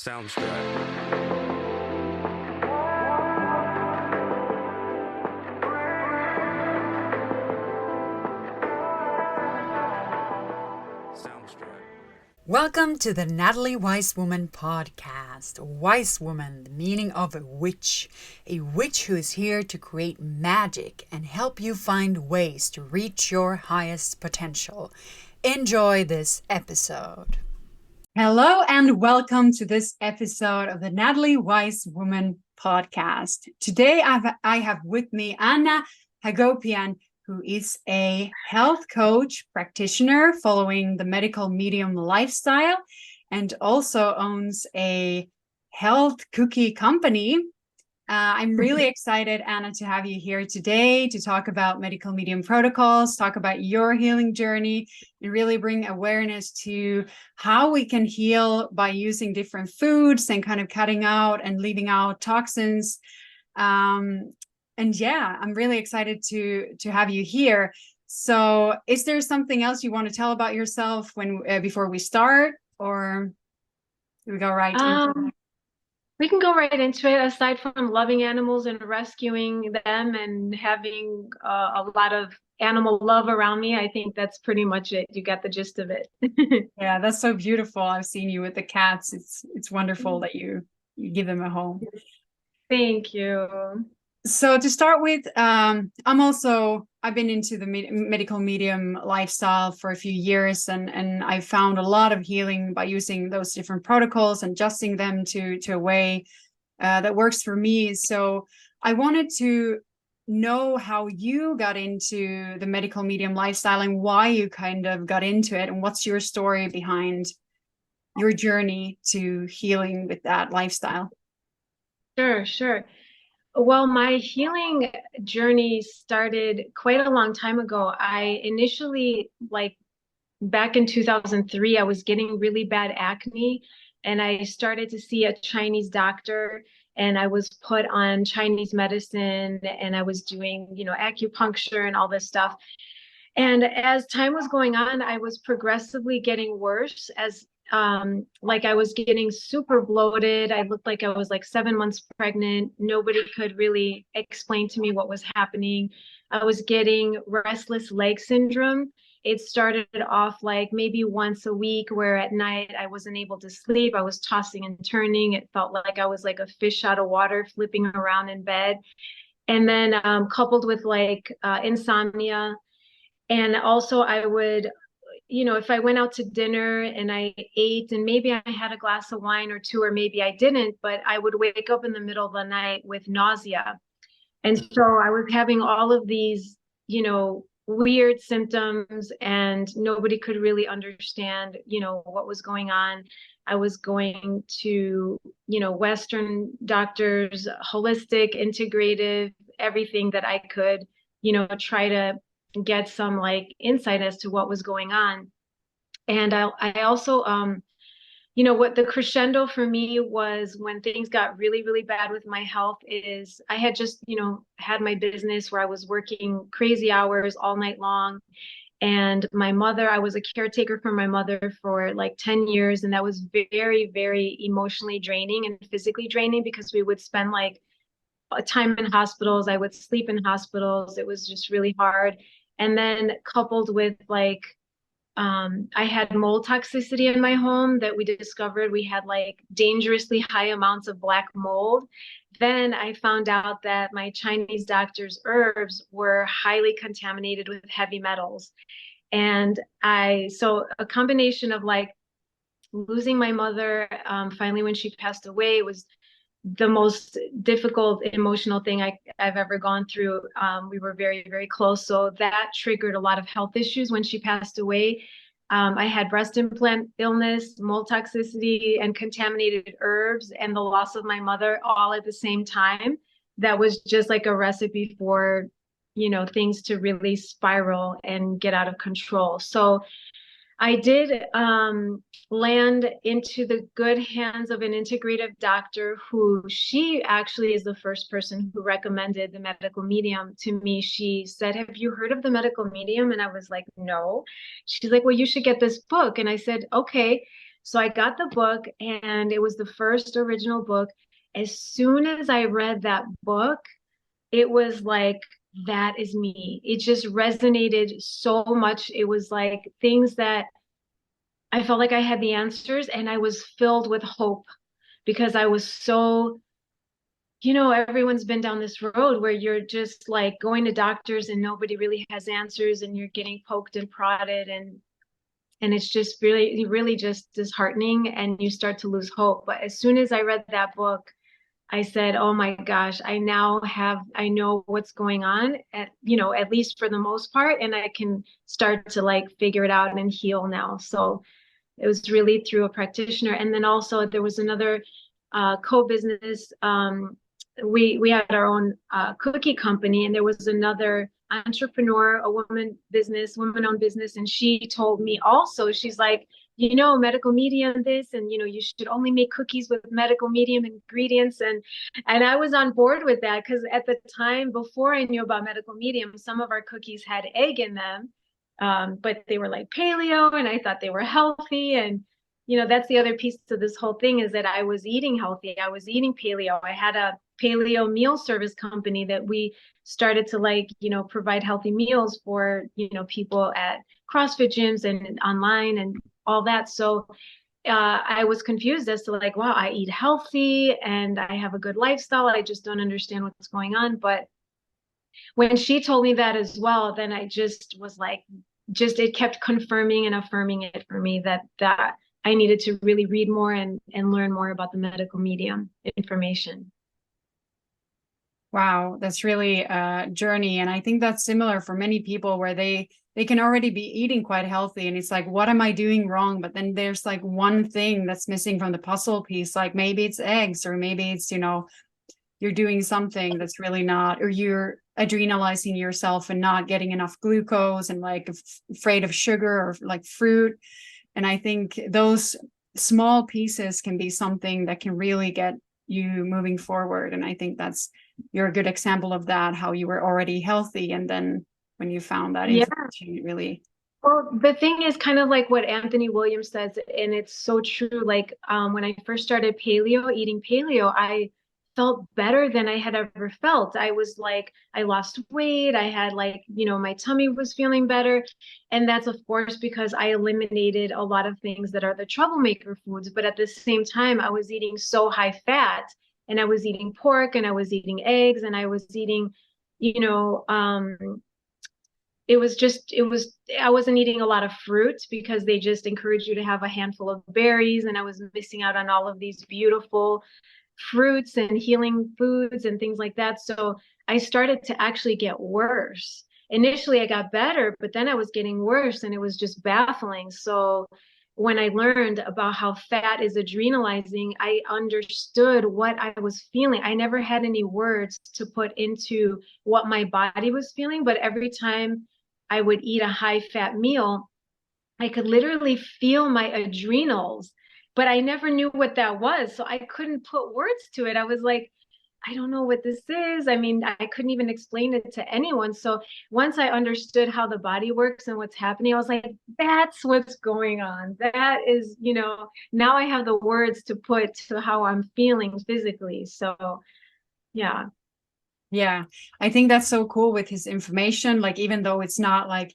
Sounds good. Sounds good. Welcome to the Natalie Wisewoman podcast. Wisewoman, the meaning of a witch who is here to create magic and help you find ways to reach your highest potential. Enjoy this episode. Hello and welcome to this episode of the Natalie Wisewoman podcast. Today I have with me Anna Hagopian, who is a health coach practitioner following the medical medium lifestyle and also owns a health cookie company. I'm really excited, Anna, to have you here today to talk about medical medium protocols, talk about your healing journey, and really bring awareness to how we can heal by using different foods and kind of cutting out and leaving out toxins. And yeah, I'm really excited to have you here. So is there something else you want to tell about yourself before we start, or do we go right into it? We can go right into it. Aside from loving animals and rescuing them and having a lot of animal love around me, I think that's pretty much it. You got the gist of it. Yeah, that's so beautiful. I've seen you with the cats. It's wonderful that you give them a home. Thank you. So to start with, I've been into the medical medium lifestyle for a few years, and I found a lot of healing by using those different protocols and adjusting them to a way that works for me. So I wanted to know how you got into the medical medium lifestyle and why you kind of got into it, and what's your story behind your journey to healing with that lifestyle. Sure. Well, my healing journey started quite a long time ago. I initially, back in 2003, I was getting really bad acne, and I started to see a Chinese doctor, and I was put on Chinese medicine, and I was doing, acupuncture and all this stuff. And as time was going on, I was progressively getting worse I was getting super bloated. I looked like I was like 7 months pregnant. Nobody could really explain to me what was happening. I was getting restless leg syndrome. It started off like maybe once a week, where at night I wasn't able to sleep. I was tossing and turning. It felt like I was like a fish out of water, flipping around in bed. And then coupled with insomnia. And also I would, if I went out to dinner and I ate and maybe I had a glass of wine or two, or maybe I didn't, but I would wake up in the middle of the night with nausea. And so I was having all of these, weird symptoms, and nobody could really understand, what was going on. I was going to, Western doctors, holistic, integrative, everything that I could, try to get some insight as to what was going on. And I also, what the crescendo for me was when things got really, really bad with my health is I had just, had my business where I was working crazy hours all night long. And my mother, I was a caretaker for my mother for like 10 years. And that was very, very emotionally draining and physically draining, because we would spend time in hospitals. I would sleep in hospitals. It was just really hard. And then coupled with I had mold toxicity in my home that we discovered. We had dangerously high amounts of black mold. Then I found out that my Chinese doctor's herbs were highly contaminated with heavy metals. And so a combination of losing my mother, finally when she passed away, was the most difficult emotional thing I've ever gone through. We were very, very close. So that triggered a lot of health issues when she passed away. I had breast implant illness, mold toxicity, and contaminated herbs, and the loss of my mother all at the same time. That was just like a recipe for, things to really spiral and get out of control. So I did land into the good hands of an integrative doctor, who she actually is the first person who recommended the medical medium to me. She said, "Have you heard of the medical medium?" And I was like, "No." She's like, "Well, you should get this book." And I said, "Okay." So I got the book, and it was the first original book. As soon as I read that book, it was like, that is me. It just resonated so much. It was like things that I felt like I had the answers, and I was filled with hope because I was so, everyone's been down this road where you're just like going to doctors and nobody really has answers, and you're getting poked and prodded, and it's just really, really just disheartening, and you start to lose hope. But as soon as I read that book, I said, oh my gosh, I know what's going on at least for the most part, and I can start to like figure it out and heal now. So it was really through a practitioner. And then also there was another co-business. We had our own cookie company, and there was another entrepreneur, a woman-owned business, and she told me also, she's like, medical medium this, and you should only make cookies with medical medium ingredients, and I was on board with that because at the time before I knew about medical medium, some of our cookies had egg in them, but they were like paleo, and I thought they were healthy. And that's the other piece to this whole thing, is that I was eating healthy. I was eating paleo. I had a paleo meal service company that we started to provide healthy meals for people at CrossFit gyms and online and all that. So I was confused as to like, wow, I eat healthy and I have a good lifestyle. I just don't understand what's going on. But when she told me that as well, then I just was like, it kept confirming and affirming it for me that I needed to really read more and learn more about the medical medium information. Wow, that's really a journey. And I think that's similar for many people where they can already be eating quite healthy. And it's like, what am I doing wrong? But then there's like one thing that's missing from the puzzle piece. Like maybe it's eggs, or maybe it's, you're doing something that's really not, or you're adrenalizing yourself and not getting enough glucose, and like afraid of sugar or like fruit. And I think those small pieces can be something that can really get you moving forward. And I think you're a good example of that, how you were already healthy, and then when you found that Yeah. information, it really. Well, the thing is kind of like what Anthony Williams says, and it's so true. Like when I first started eating paleo, I felt better than I had ever felt. I was like, I lost weight. I had like, my tummy was feeling better. And that's of course because I eliminated a lot of things that are the troublemaker foods. But at the same time, I was eating so high fat, and I was eating pork, and I was eating eggs, and I was eating, you know, I wasn't eating a lot of fruit because they just encourage you to have a handful of berries, and I was missing out on all of these beautiful fruits and healing foods and things like that. So I started to actually get worse. Initially I got better, but then I was getting worse, and it was just baffling. So when I learned about how fat is adrenalizing, I understood what I was feeling. I never had any words to put into what my body was feeling, but every time I would eat a high fat meal, I could literally feel my adrenals, but I never knew what that was. So I couldn't put words to it. I was like, I don't know what this is. I mean, I couldn't even explain it to anyone. So once I understood how the body works and what's happening, I was like, that's what's going on. That is, now I have the words to put to how I'm feeling physically. So yeah. Yeah, I think that's so cool with his information. Like, even though it's not like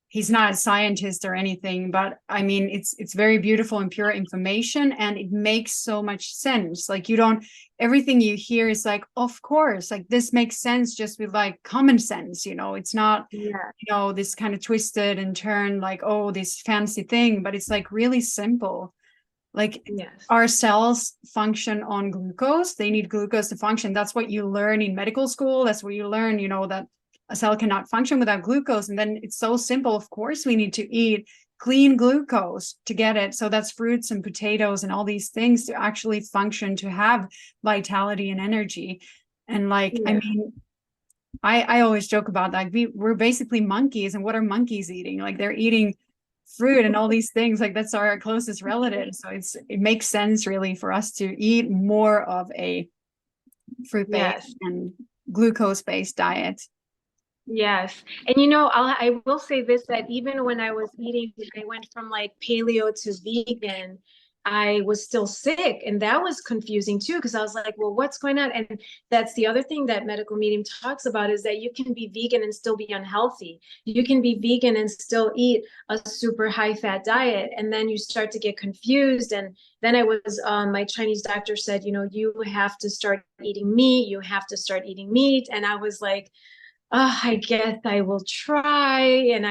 he's not a scientist or anything, but I mean, it's very beautiful and pure information, and it makes so much sense. Like, everything you hear is like, of course, like this makes sense just with like common sense. It's not, Yeah. this kind of twisted and turned like, oh, this fancy thing, but it's like really simple. Like, Yes. our cells function on glucose. They need glucose to function. That's what you learn in medical school. That's what you learn, that a cell cannot function without glucose. And then it's so simple. Of course, we need to eat clean glucose to get it. So that's fruits and potatoes and all these things to actually function, to have vitality and energy. And like, Yeah. I mean, I always joke about that. We're basically monkeys. And what are monkeys eating? Like, they're eating fruit and all these things. Like, that's our closest relative. So it makes sense really for us to eat more of a fruit-based Yes. and glucose-based diet. Yes. And I will say this, that even when I was eating, I went from like paleo to vegan. I was still sick. And that was confusing too, because I was like, well, what's going on? And that's the other thing that medical medium talks about, is that you can be vegan and still be unhealthy. You can be vegan and still eat a super high fat diet. And then you start to get confused. And then I was, my Chinese doctor said, you have to start eating meat. You have to start eating meat. And I was like, oh, I guess I will try. And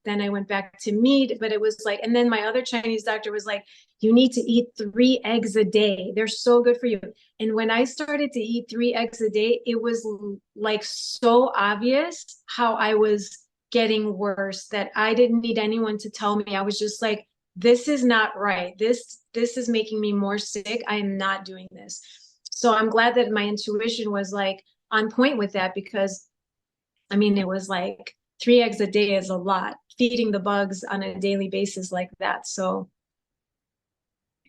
then I went back to meat, but it was like, and then my other Chinese doctor was like, you need to eat 3 eggs a day. They're so good for you. And when I started to eat 3 eggs a day, it was like so obvious how I was getting worse, that I didn't need anyone to tell me. I was just like, this is not right. This is making me more sick. I am not doing this. So I'm glad that my intuition was like on point with that, because I mean, it was like 3 eggs a day is a lot, feeding the bugs on a daily basis like that. So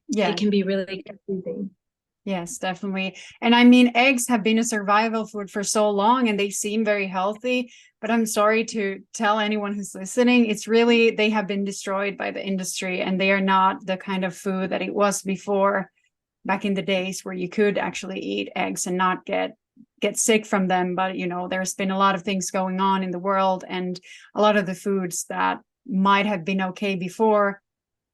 Yeah. it can be really confusing. Yes, definitely. And I mean, eggs have been a survival food for so long and they seem very healthy, but I'm sorry to tell anyone who's listening, it's really, they have been destroyed by the industry and they are not the kind of food that it was before, back in the days where you could actually eat eggs and not get sick from them. But there's been a lot of things going on in the world, and a lot of the foods that might have been okay before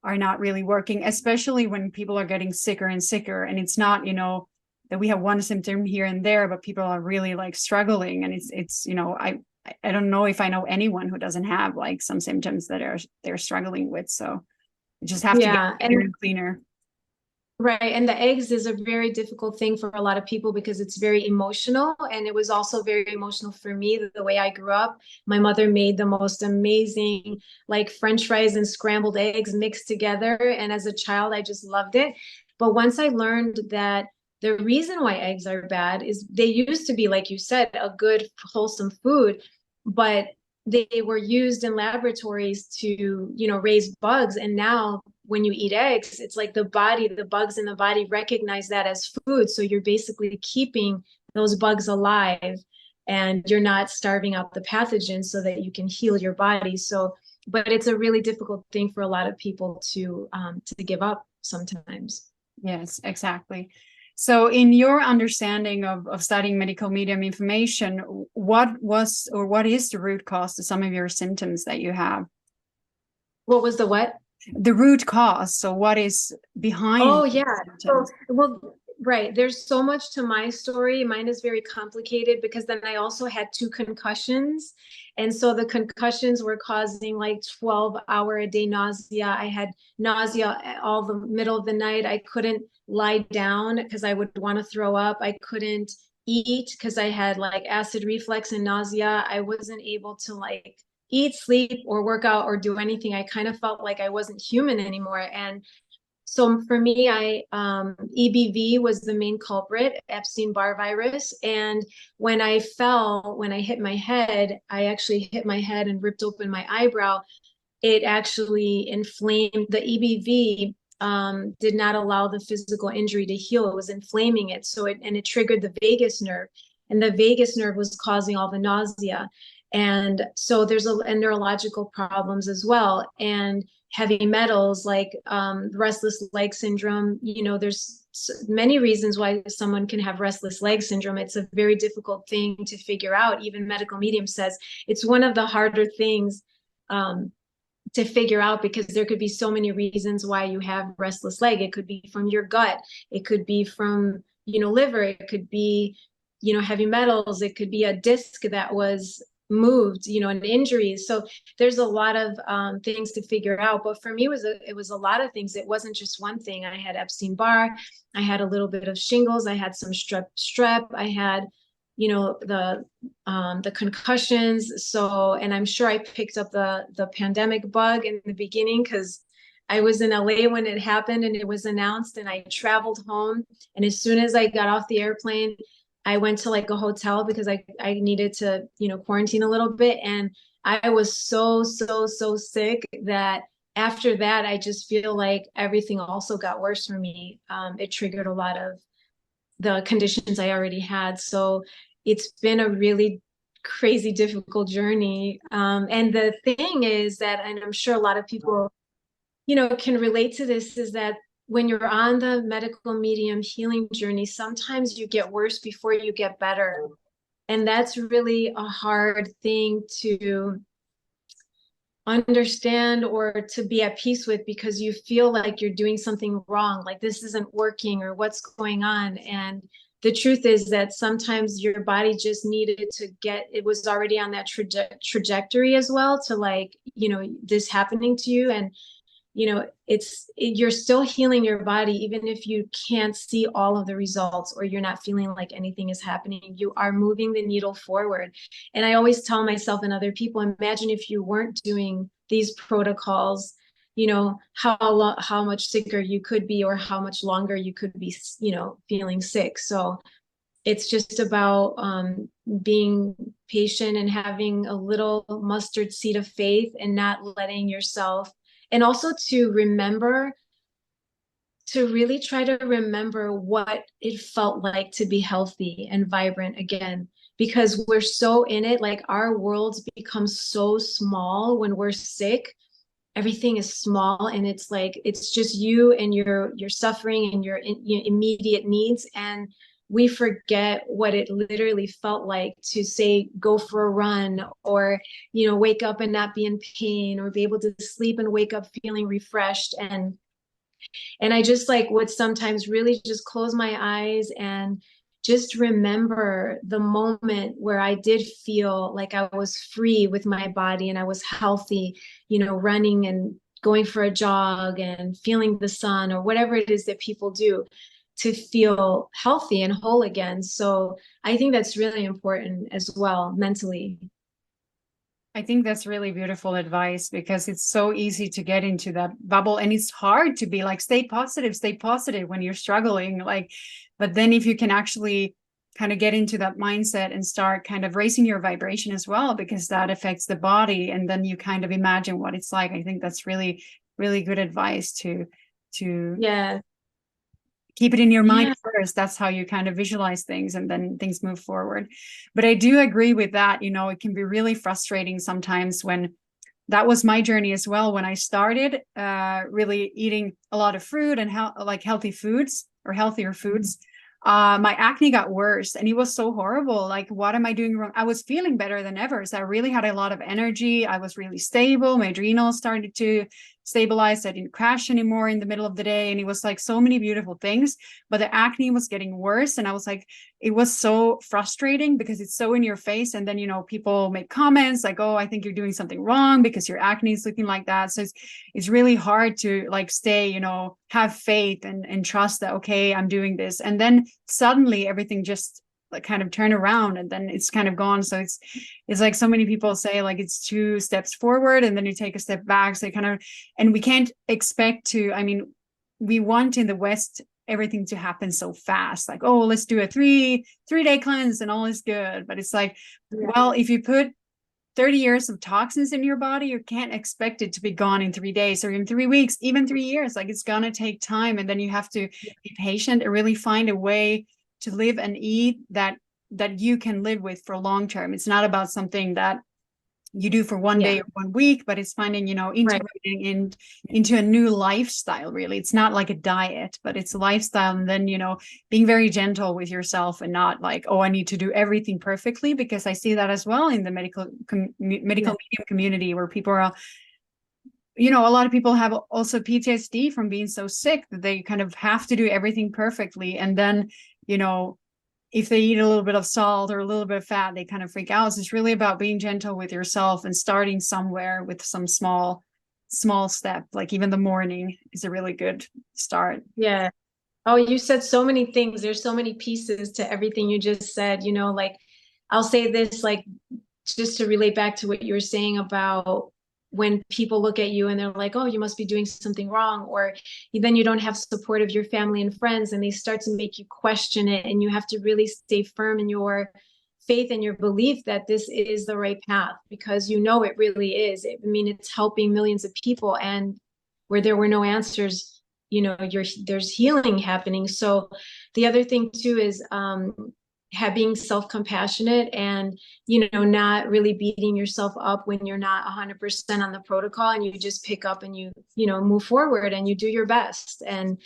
are not really working, especially when people are getting sicker and sicker. And it's not, that we have one symptom here and there, but people are really like struggling. And it's I don't know if I know anyone who doesn't have like some symptoms that they're struggling with. So you just have to get cleaner and cleaner. Right. And the eggs is a very difficult thing for a lot of people because it's very emotional. And it was also very emotional for me, the way I grew up. My mother made the most amazing, like French fries and scrambled eggs mixed together. And as a child, I just loved it. But once I learned that the reason why eggs are bad is they used to be, like you said, a good, wholesome food, but they were used in laboratories to, raise bugs. And now when you eat eggs, it's like the bugs in the body recognize that as food. So you're basically keeping those bugs alive and you're not starving out the pathogens so that you can heal your body. So, but it's a really difficult thing for a lot of people to give up sometimes. Yes, exactly. So in your understanding of studying medical medium information, what was or what is the root cause to some of your symptoms that you have? What was the what? The root cause. So what is behind? Oh, yeah. So, well, right. There's so much to my story. Mine is very complicated because then I also had 2 concussions. And so the concussions were causing like 12-hour-a-day nausea. I had nausea all the middle of the night. I couldn't lie down because I would want to throw up. I couldn't eat because I had like acid reflux and nausea. I wasn't able to like eat, sleep, or work out or do anything. I kind of felt like I wasn't human anymore. And so for me, EBV was the main culprit, Epstein-Barr virus. And when I hit my head, I actually hit my head and ripped open my eyebrow. It actually inflamed the EBV. Did not allow the physical injury to heal. It was inflaming it. It triggered the vagus nerve, and the vagus nerve was causing all the nausea. And so there's neurological problems as well. And heavy metals like restless leg syndrome. There's many reasons why someone can have restless leg syndrome. It's a very difficult thing to figure out. Even medical medium says it's one of the harder things to figure out, because there could be so many reasons why you have restless leg. It could be from your gut. It could be from, liver. It could be, heavy metals. It could be a disc that was moved, an injury. So there's a lot of things to figure out. But for me, it was a lot of things. It wasn't just one thing. I had Epstein-Barr. I had a little bit of shingles. I had some strep. I had, the concussions. So, and I'm sure I picked up the pandemic bug in the beginning because I was in LA when it happened and it was announced, and I traveled home. And as soon as I got off the airplane, I went to like a hotel because I needed to, quarantine a little bit. And I was so sick that after that, I just feel like everything also got worse for me. It triggered a lot of the conditions I already had. So it's been a really crazy, difficult journey. And the thing is that, and I'm sure a lot of people, can relate to this, is that when you're on the medical medium healing journey, sometimes you get worse before you get better. And that's really a hard thing to understand or to be at peace with, because you feel like you're doing something wrong, like this isn't working or what's going on. And the truth is that sometimes your body just needed to get, it was already on that trajectory as well, to like, this happening to you. And you're still healing your body, even if you can't see all of the results or you're not feeling like anything is happening. You are moving the needle forward. And I always tell myself and other people, imagine if you weren't doing these protocols, how much sicker you could be, or how much longer you could be, feeling sick. So it's just about being patient and having a little mustard seed of faith, and not letting yourself, and also to really try to remember what it felt like to be healthy and vibrant again, because we're so in it. Like, our worlds become so small when we're sick. Everything is small, and it's like it's just you and your suffering and your immediate needs. And we forget what it literally felt like to, say, go for a run, or wake up and not be in pain, or be able to sleep and wake up feeling refreshed. And I just like would sometimes really just close my eyes and just remember the moment where I did feel like I was free with my body and I was healthy, running and going for a jog and feeling the sun, or whatever it is that people do to feel healthy and whole again. So I think that's really important as well, mentally. I think that's really beautiful advice, because it's so easy to get into that bubble, and it's hard to be like, stay positive when you're struggling. Like, but then if you can actually kind of get into that mindset and start kind of raising your vibration as well, because that affects the body, and then you kind of imagine what it's like. I think that's really, really good advice to Yeah. keep it in your mind Yeah. first. That's how you kind of visualize things, and then things move forward. But I do agree with that. It can be really frustrating sometimes, when that was my journey as well, when I started really eating a lot of fruit and like healthy foods, or healthier foods. My acne got worse, and it was so horrible. Like, what am I doing wrong? I was feeling better than ever. So I really had a lot of energy. I was really stable. My adrenals started to stabilize. I didn't crash anymore in the middle of the day. And it was like so many beautiful things, but the acne was getting worse. And I was like, it was so frustrating, because it's so in your face. And then, people make comments like, oh, I think you're doing something wrong because your acne is looking like that. So it's really hard to like stay, have faith and trust that, okay, I'm doing this. And then suddenly everything just like kind of turn around, and then it's kind of gone. So it's like so many people say, like, it's 2 steps forward and then you take a step back. So kind of, and we can't expect to, I mean, we want in the West everything to happen so fast, like, oh, let's do a 3-day cleanse and all is good. But it's like, well, if you put 30 years of toxins in your body, you can't expect it to be gone in 3 days or in 3 weeks, even 3 years. Like, it's gonna take time, and then you have to be patient and really find a way to live and eat that you can live with for long term. It's not about something that you do for one day or 1 week, but it's finding, integrating into a new lifestyle. Really, it's not like a diet, but it's a lifestyle. And then, being very gentle with yourself, and not like, oh, I need to do everything perfectly, because I see that as well in the medical medium community, where people are, a lot of people have also PTSD from being so sick that they kind of have to do everything perfectly. And then, if they eat a little bit of salt or a little bit of fat, they kind of freak out. So it's really about being gentle with yourself and starting somewhere with some small step. Like, even the morning is a really good start. Yeah. Oh, you said so many things. There's so many pieces to everything you just said. Like, I'll say this, like, just to relate back to what you were saying about when people look at you and they're like, oh, you must be doing something wrong. Or then you don't have support of your family and friends, and they start to make you question it. And you have to really stay firm in your faith and your belief that this is the right path, because it really is. I mean, it's helping millions of people. And where there were no answers, there's healing happening. So the other thing too is being self-compassionate and, you know, not really beating yourself up when you're not 100% on the protocol, and you just pick up and you know, move forward and you do your best, and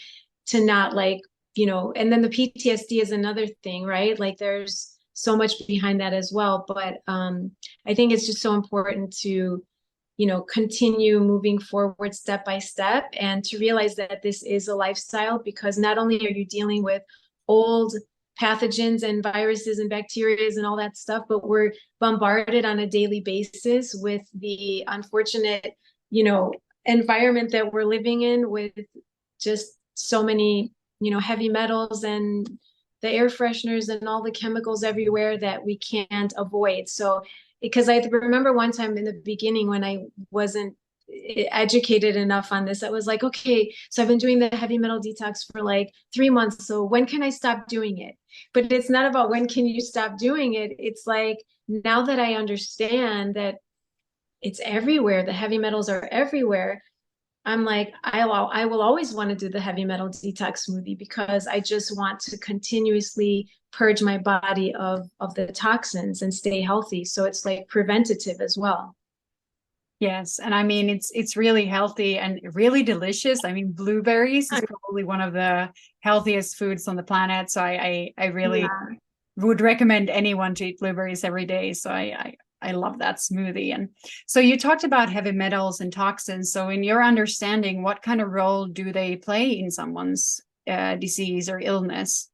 to not like, you know, and then the PTSD is another thing, right? Like there's so much behind that as well. But I think it's just so important to, you know, continue moving forward step by step, and to realize that this is a lifestyle, because not only are you dealing with old pathogens and viruses and bacteria and all that stuff, but we're bombarded on a daily basis with the unfortunate, you know, environment that we're living in, with just so many, you know, heavy metals and the air fresheners and all the chemicals everywhere that we can't avoid. So because I remember one time in the beginning when I wasn't educated enough on this, I was like, okay, so I've been doing the heavy metal detox for like 3 months. So when can I stop doing it? But it's not about when can you stop doing it. It's like, now that I understand that it's everywhere, the heavy metals are everywhere, I'm like, I will always want to do the heavy metal detox smoothie, because I just want to continuously purge my body of the toxins and stay healthy. So it's like preventative as well. Yes, and I mean it's really healthy and really delicious. I mean, blueberries is probably one of the healthiest foods on the planet. So I really would recommend anyone to eat blueberries every day. So I love that smoothie. And so you talked about heavy metals and toxins. So in your understanding, what kind of role do they play in someone's disease or illness?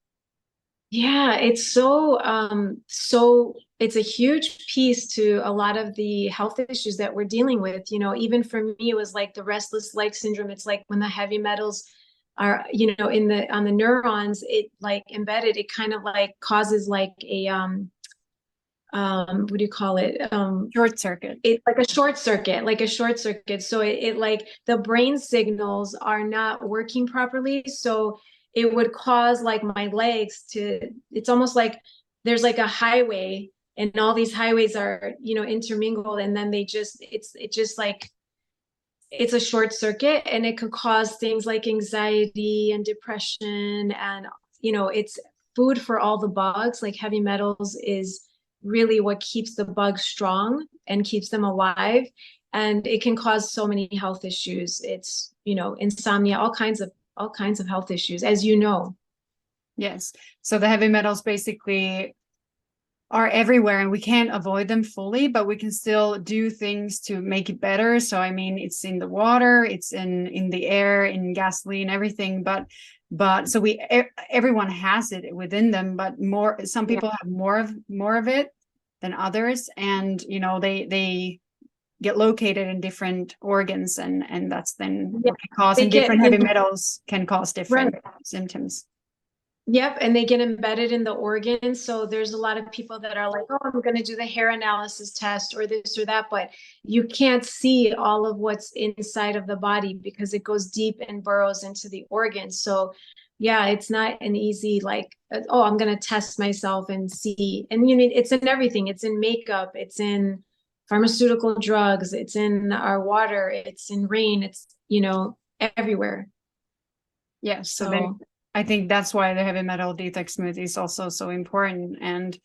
Yeah, it's so it's a huge piece to a lot of the health issues that we're dealing with. You know, even for me, it was like the restless leg syndrome. It's like when the heavy metals are, you know, in the on the neurons, it like embedded, it kind of like causes like a what do you call it? Short circuit. It's like a short circuit, like a short circuit. So it like the brain signals are not working properly. So it would cause like my legs to, it's almost like there's like a highway, and all these highways are, you know, intermingled, and then they just, it just like, it's a short circuit, and it could cause things like anxiety and depression. And, you know, it's food for all the bugs. Like heavy metals is really what keeps the bugs strong and keeps them alive. And it can cause so many health issues. It's, you know, insomnia, all kinds of health issues, as you know. Yes. So the heavy metals basically are everywhere, and we can't avoid them fully, but we can still do things to make it better. So I mean, it's in the water, it's in the air, in gasoline, everything. But so everyone has it within them, but some people have more of it than others, and you know they get located in different organs, and that's then what can cause, and different heavy metals can cause different symptoms. Yep, and they get embedded in the organs. So there's a lot of people that are like, oh, I'm going to do the hair analysis test or this or that, but you can't see all of what's inside of the body because it goes deep and burrows into the organs. So yeah, it's not an easy like, oh, I'm going to test myself and see. And you know, it's in everything. It's in makeup, it's in pharmaceutical drugs, it's in our water, it's in rain, it's, you know, everywhere. Yeah, so then I think that's why the heavy metal detox smoothie is also so important. And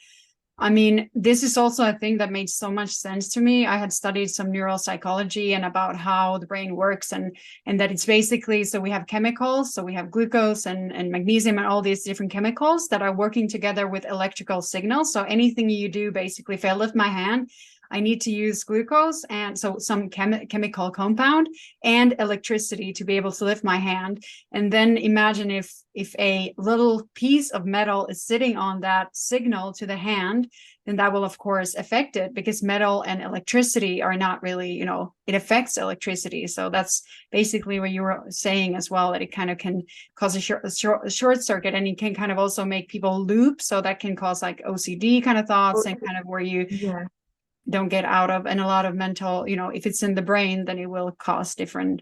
I mean, this is also a thing that made so much sense to me. I had studied some neuropsychology and about how the brain works, and that it's basically, so we have chemicals, so we have glucose and magnesium and all these different chemicals that are working together with electrical signals. So anything you do, basically, if I lift my hand, I need to use glucose and so some chemical compound and electricity to be able to lift my hand. And then imagine if a little piece of metal is sitting on that signal to the hand, then that will of course affect it, because metal and electricity are not really, you know, it affects electricity. So that's basically what you were saying as well, that it kind of can cause a short circuit, and it can kind of also make people loop. So that can cause like OCD kind of thoughts, and kind of where you don't get out of, and a lot of mental, you know, if it's in the brain, then it will cause different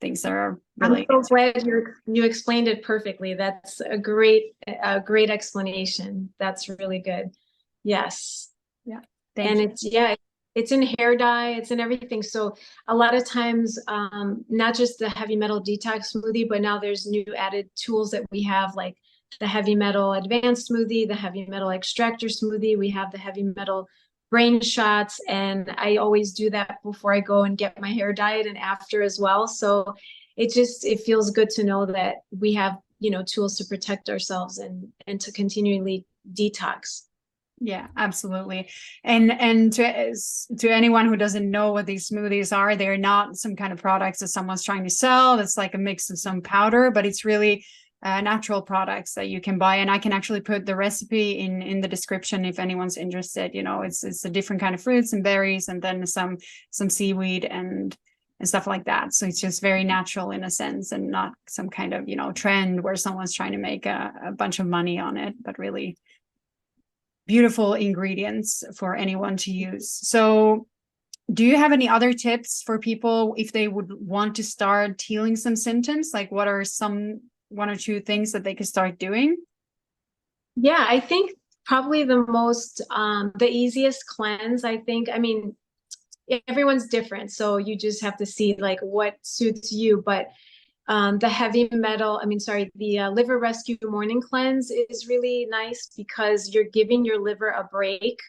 things that are related. I'm so glad you explained it perfectly. That's a great explanation. That's really good. Yes. Yeah. And it's in hair dye, it's in everything. So a lot of times, not just the heavy metal detox smoothie, but now there's new added tools that we have, like the heavy metal advanced smoothie, the heavy metal extractor smoothie. We have the heavy metal brain shots, and I always do that before I go and get my hair dyed and after as well. So it feels good to know that we have, tools to protect ourselves and to continually detox. Yeah, absolutely. And to anyone who doesn't know what these smoothies are, they're not some kind of products that someone's trying to sell. It's like a mix of some powder, but it's really natural products that you can buy. And I can actually put the recipe in the description if anyone's interested. It's a different kind of fruits and berries, and then some seaweed and stuff like that. So it's just very natural in a sense, and not some kind of trend where someone's trying to make a bunch of money on it, but really beautiful ingredients for anyone to use. So do you have any other tips for people if they would want to start healing some symptoms? Like what are one or two things that they could start doing? Yeah, I think probably the easiest cleanse, I mean, everyone's different. So you just have to see like what suits you. But the liver rescue morning cleanse is really nice because you're giving your liver a break.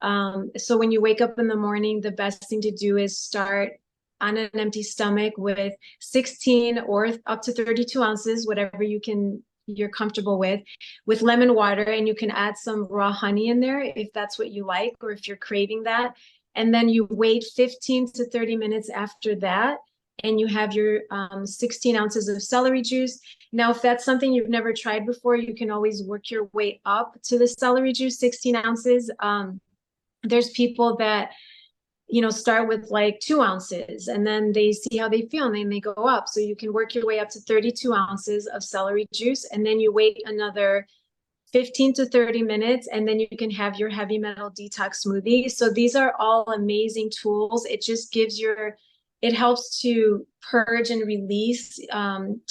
So when you wake up in the morning, the best thing to do is start on an empty stomach with 16 or up to 32 ounces, whatever you're comfortable with lemon water, and you can add some raw honey in there if that's what you like, or if you're craving that. And then you wait 15 to 30 minutes after that, and you have your 16 ounces of celery juice. Now, if that's something you've never tried before, you can always work your way up to the celery juice, 16 ounces. There's people that start with like 2 ounces, and then they see how they feel, and then they go up. So you can work your way up to 32 ounces of celery juice, and then you wait another 15 to 30 minutes, and then you can have your heavy metal detox smoothie. So these are all amazing tools. It helps to purge and release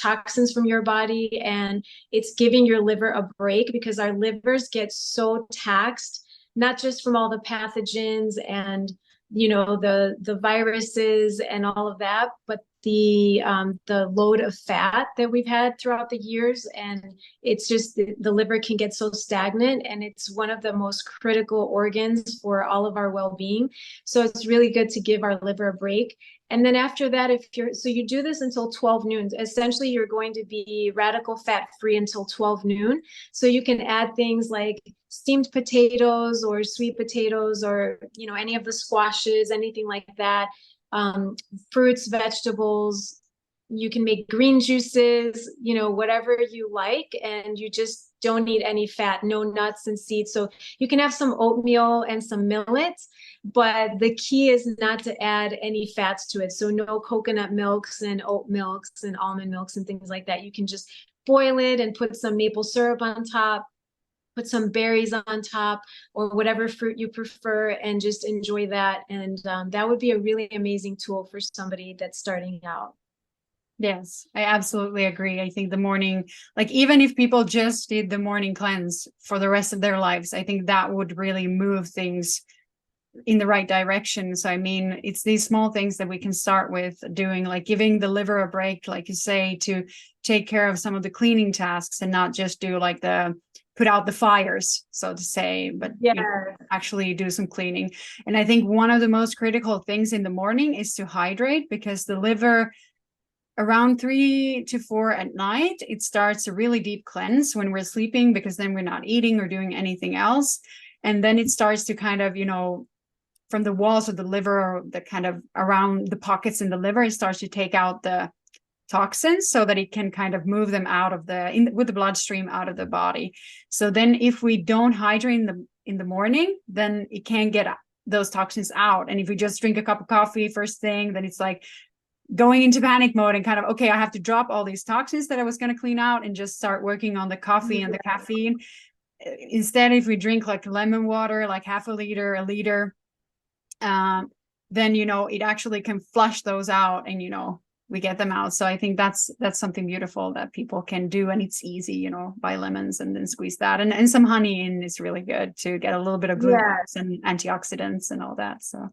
toxins from your body, and it's giving your liver a break, because our livers get so taxed, not just from all the pathogens and the viruses and all of that, but the load of fat that we've had throughout the years. And it's just the liver can get so stagnant, and it's one of the most critical organs for all of our well-being. So it's really good to give our liver a break. And then after that, you do this until 12 noon. Essentially, you're going to be radical fat free until 12 noon. So you can add things like steamed potatoes or sweet potatoes, or any of the squashes, anything like that. Fruits, vegetables. You can make green juices, whatever you like, and you just don't need any fat, no nuts and seeds. So you can have some oatmeal and some millet, but the key is not to add any fats to it. So no coconut milks and oat milks and almond milks and things like that. You can just boil it and put some maple syrup on top, put some berries on top, or whatever fruit you prefer, and just enjoy that. And that would be a really amazing tool for somebody that's starting out. Yes, I absolutely agree. I think the morning, like even if people just did the morning cleanse for the rest of their lives, I think that would really move things in the right direction. So, I mean, it's these small things that we can start with doing, like giving the liver a break, like you say, to take care of some of the cleaning tasks, and not just do like put out the fires, so to say, but actually do some cleaning. And I think one of the most critical things in the morning is to hydrate, because the liver, around 3 to 4 at night, it starts a really deep cleanse when we're sleeping, because then we're not eating or doing anything else. And then it starts to kind of, from the walls of the liver, or the kind of around the pockets in the liver, it starts to take out the toxins, so that it can kind of move them out of with the bloodstream out of the body. So then if we don't hydrate in the morning, then it can't get those toxins out. And if we just drink a cup of coffee first thing, then it's like going into panic mode, and kind of, okay, I have to drop all these toxins that I was going to clean out and just start working on the coffee and the caffeine. Instead, if we drink like lemon water, like half a liter, then it actually can flush those out, and we get them out. So I think that's something beautiful that people can do, and it's easy. Buy lemons and then squeeze that, and some honey in is really good to get a little bit of glucose and antioxidants and all that. So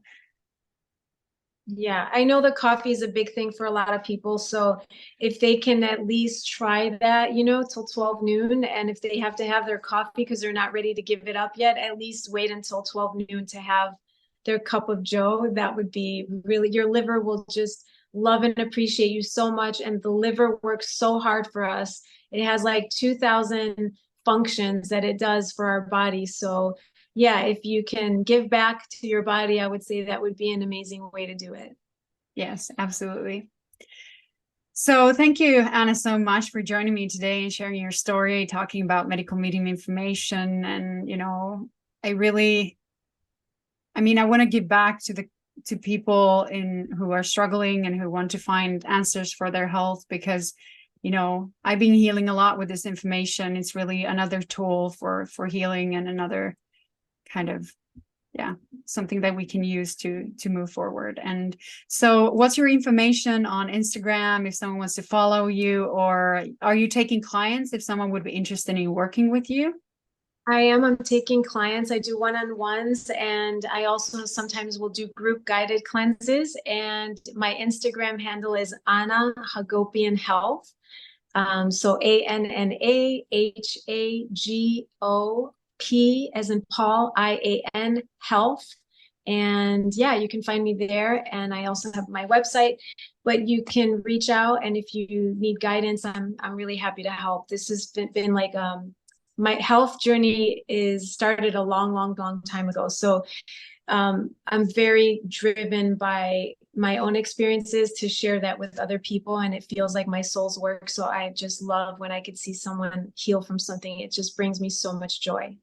Yeah, I know the coffee is a big thing for a lot of people. So if they can at least try that, till 12 noon, and if they have to have their coffee because they're not ready to give it up yet, at least wait until 12 noon to have their cup of joe. That would be really, your liver will just love and appreciate you so much. And the liver works so hard for us. It has like 2,000 functions that it does for our body. So yeah, if you can give back to your body, I would say that would be an amazing way to do it. Yes, absolutely. So thank you, Anna, so much for joining me today and sharing your story, talking about medical medium information. And, I want to give back to people who are struggling and who want to find answers for their health, because, I've been healing a lot with this information. It's really another tool for healing, and another kind of, something that we can use to move forward. And so what's your information on Instagram if someone wants to follow you, or are you taking clients if someone would be interested in working with you? I'm taking clients. I do one-on-ones, and I also sometimes will do group guided cleanses. And my Instagram handle is Anna Hagopian Health. So ANNAHAGOP as in Paul, IAN Health. And yeah, you can find me there. And I also have my website, but you can reach out. And if you need guidance, I'm really happy to help. This has been like my health journey is started a long, long, long time ago. So I'm very driven by my own experiences to share that with other people, and it feels like my soul's work. So I just love when I could see someone heal from something. It just brings me so much joy.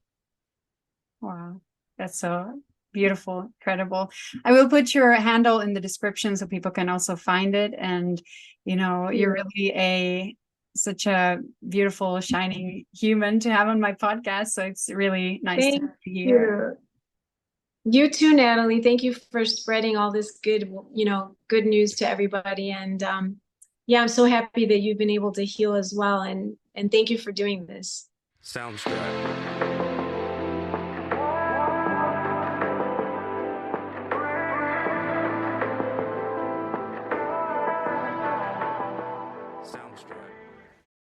Wow, that's so beautiful, incredible. I will put your handle in the description so people can also find it. And you're really such a beautiful, shining human to have on my podcast. So it's really nice to Thank have you here. you. You too, Natalie. Thank you for spreading all this good news to everybody. And yeah, I'm so happy that you've been able to heal as well. And thank you for doing this. Sounds good.